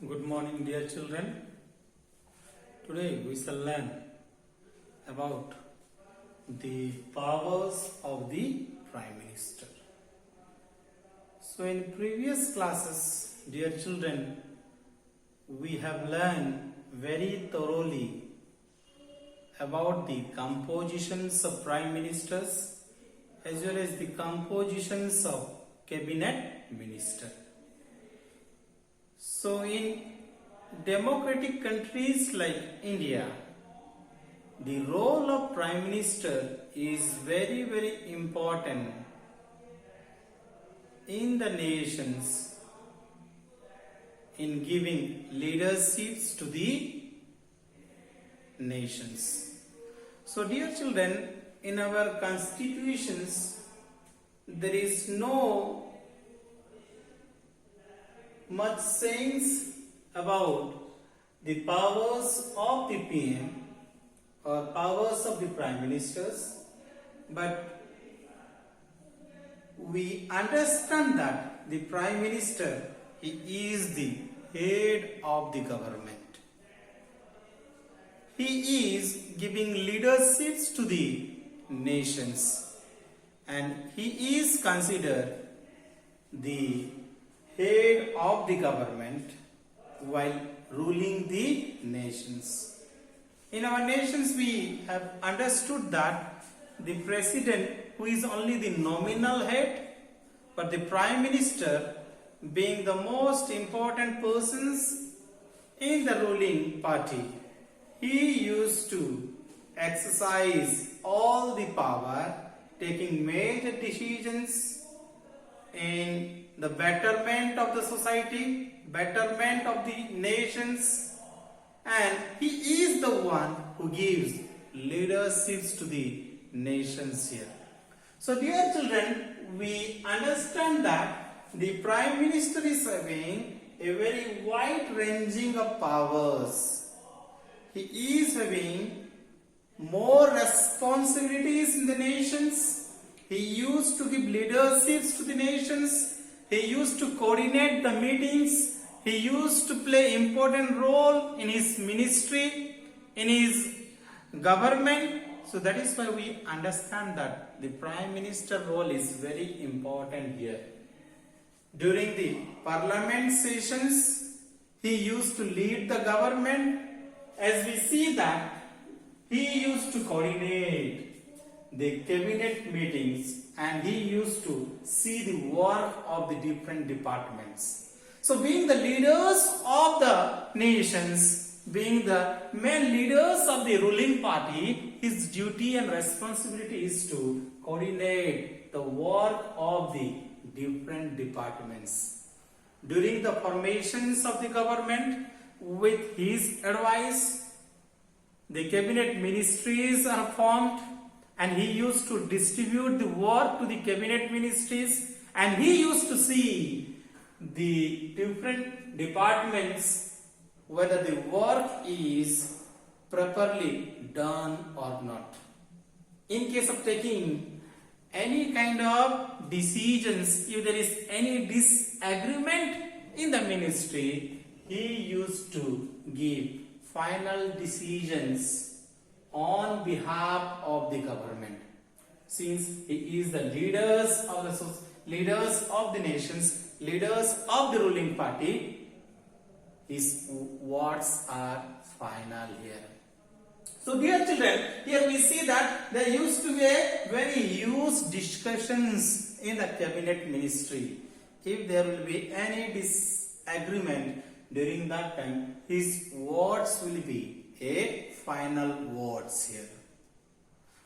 Good morning, dear children. Today we shall learn about the powers of the Prime Minister. So, in previous classes, dear children, we have learned very thoroughly about the compositions of Prime Ministers as well as the compositions of Cabinet Minister. So, in democratic countries like India, the role of Prime Minister is very important in the nations in giving leaderships to the nations. So, dear children, in our constitutions, there is no much sayings about the powers of the PM or powers of the Prime Ministers, but we understand that the Prime Minister, he is the head of the government. He is giving leaderships to the nations and he is considered the head of the government while ruling the nations. In our nations, we have understood that the president, who is only the nominal head, but the Prime Minister, being the most important persons in the ruling party, he used to exercise all the power, taking major decisions in the betterment of the society, betterment of the nations, and he is the one who gives leaderships to the nations here. So, dear children, we understand that the Prime Minister is having a very wide ranging of powers. He is having more responsibilities in the nations. He used to give leaderships to the nations. He used to coordinate the meetings. He used to play important role in his ministry, in his government. So that is why we understand that the Prime Minister role is very important here. During the parliament sessions, he used to lead the government. As we see that, he used to coordinate the cabinet meetings and he used to see the work of the different departments. So, being the leaders of the nations, being the main leaders of the ruling party, his duty and responsibility is to coordinate the work of the different departments. During the formations of the government, with his advice, the cabinet ministries are formed and he used to distribute the work to the cabinet ministries and he used to see the different departments whether the work is properly done or not. In case of taking any kind of decisions, if there is any disagreement in the ministry, he used to give final decisions on behalf of the government. Since he is the leaders of the nations, leaders of the ruling party, his words are final here. So, dear children, here we see that there used to be a very huge discussions in the cabinet ministry. If there will be any disagreement during that time, his words will be a final words here.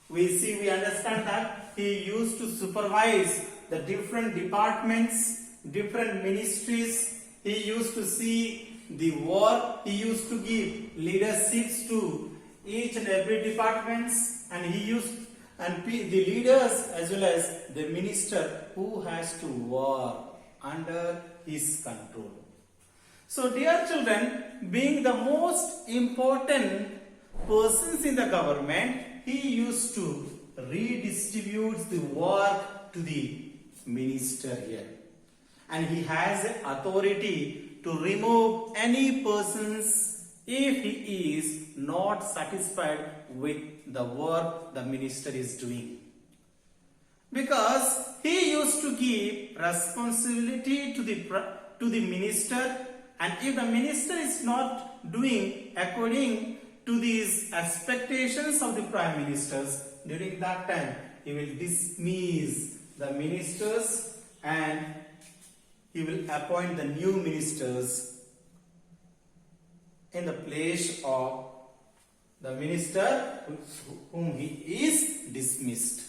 We understand that he used to supervise the different departments, different ministries. He used to see the work. He used to give leaderships to each and every departments, and he used and the leaders as well as the minister who has to work under his control. So, dear children, being the most important persons in the government, he used to redistribute the work to the minister here. And he has authority to remove any persons if he is not satisfied with the work the minister is doing. Because he used to give responsibility to the minister, and if the minister is not doing according to these expectations of the prime ministers, during that time he will dismiss the ministers and he will appoint the new ministers in the place of the minister whom he is dismissed.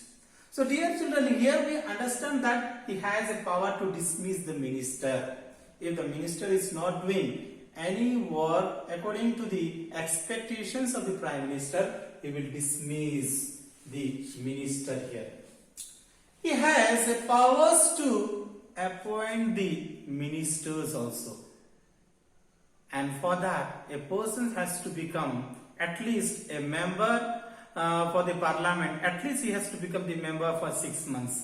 So dear children, here we understand that he has a power to dismiss the minister. If the minister is not doing any work according to the expectations of the prime minister, he will dismiss the minister here. He has a powers to appoint the ministers also. And for that, a person has to become at least a member for the parliament. At least he has to become the member for 6 months.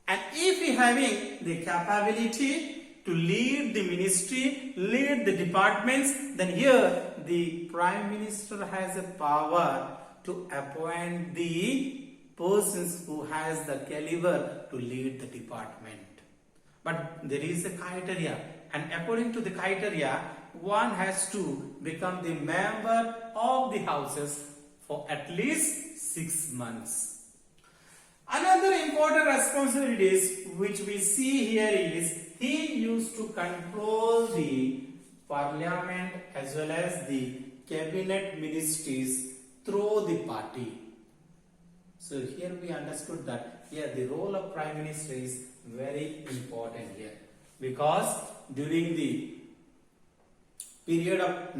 And if he having the capability to lead the ministry, lead the departments, then here the prime minister has a power to appoint the persons who has the caliber to lead the department. But there is a criteria, and according to the criteria, one has to become the member of the houses for at least 6 months. Another important responsibilities which we see here is he used to control the parliament as well as the cabinet ministries through the party. So here we understood that here the role of prime minister is very important here, because during the period of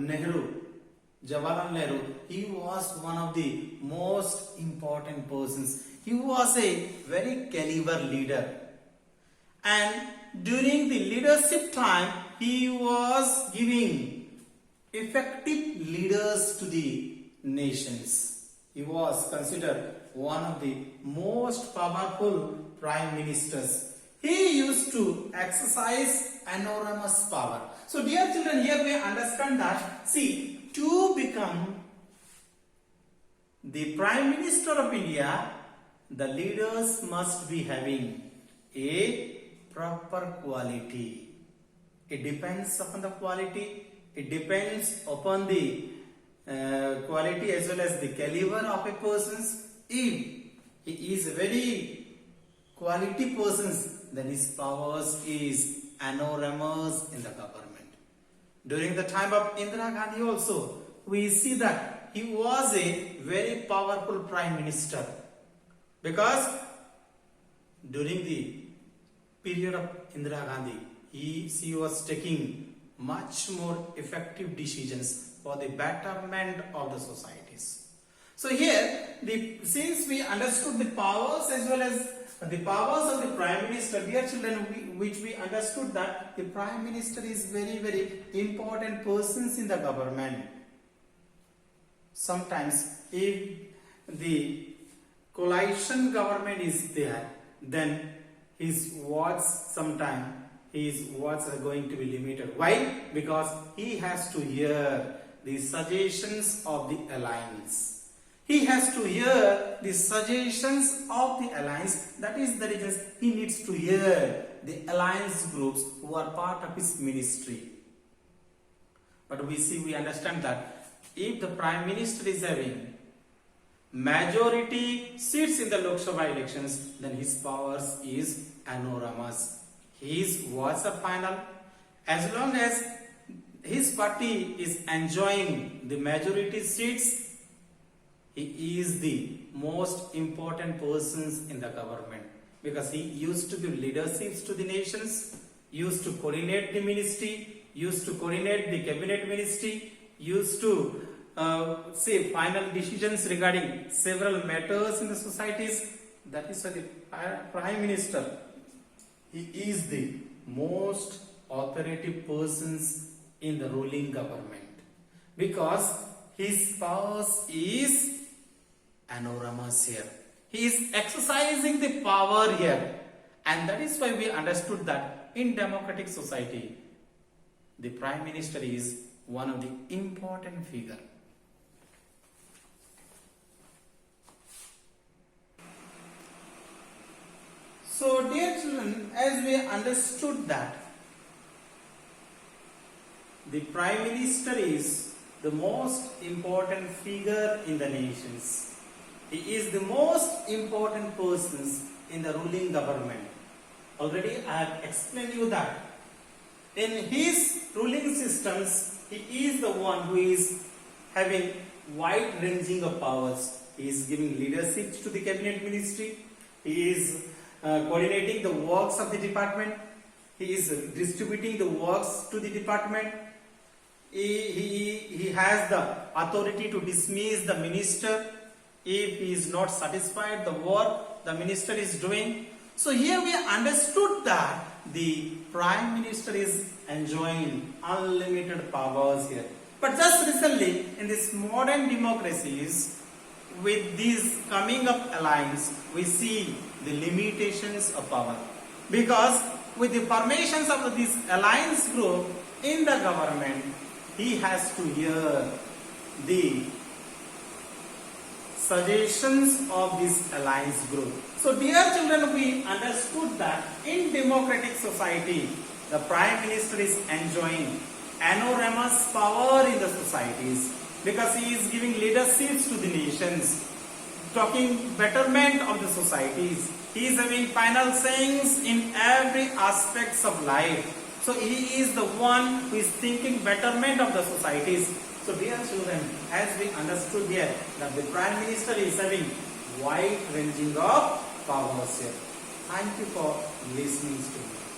Jawaharlal Nehru, he was one of the most important persons. He was a very caliber leader, and during the leadership time he was giving effective leaders to the nations. He was considered one of the most powerful prime ministers. He used to exercise enormous power. So dear children, here we understand that, see, to become the prime minister of India, the leaders must be having a proper quality. It depends upon the quality, it depends upon the quality as well as the caliber of a person. If he is a very quality person, then his powers is enormous in the government. During the time of Indira Gandhi also, we see that he was a very powerful prime minister, because during the period of Indira Gandhi, she was taking much more effective decisions for the betterment of the societies. So here, since we understood the powers as well as the powers of the prime minister, dear children, which we understood that the prime minister is very, very important persons in the government. Sometimes if the coalition government is there, then his words sometimes his words are going to be limited. Why? Because he has to hear the suggestions of the alliance. He has to hear the suggestions of the alliance. That is the reason he needs to hear the alliance groups who are part of his ministry. But we understand that if the prime minister is having majority seats in the Lok Sabha elections, then his powers is enormous. His words are final. As long as his party is enjoying the majority seats, he is the most important persons in the government, because he used to give leaderships to the nations, used to coordinate the ministry, used to coordinate the cabinet ministry, used to say final decisions regarding several matters in the societies. That is why the prime minister, he is the most authoritative persons in the ruling government, because his powers is enormous here. He is exercising the power here, and that is why we understood that in democratic society, the Prime Minister is one of the important figure. So dear children, as we understood that the Prime Minister is the most important figure in the nations. He is the most important persons in the ruling government. Already I have explained you that. In his ruling systems, he is the one who is having wide ranging of powers. He is giving leadership to the cabinet ministry. He is coordinating the works of the department. He is distributing the works to the department. He has the authority to dismiss the minister if he is not satisfied the work the minister is doing. So here we understood that the Prime Minister is enjoying unlimited powers here. But just recently in these modern democracies, with these coming up alliance, we see the limitations of power. Because with the formations of this alliance group in the government, he has to hear the suggestions of this alliance group. So dear children, we understood that in democratic society, the Prime Minister is enjoying enormous power in the societies because he is giving leaderships to the nations, talking betterment of the societies. He is having final sayings in every aspects of life. So he is the one who is thinking betterment of the societies. So dear children, as we understood here that the Prime Minister is having wide ranging of powers here. Thank you for listening to me.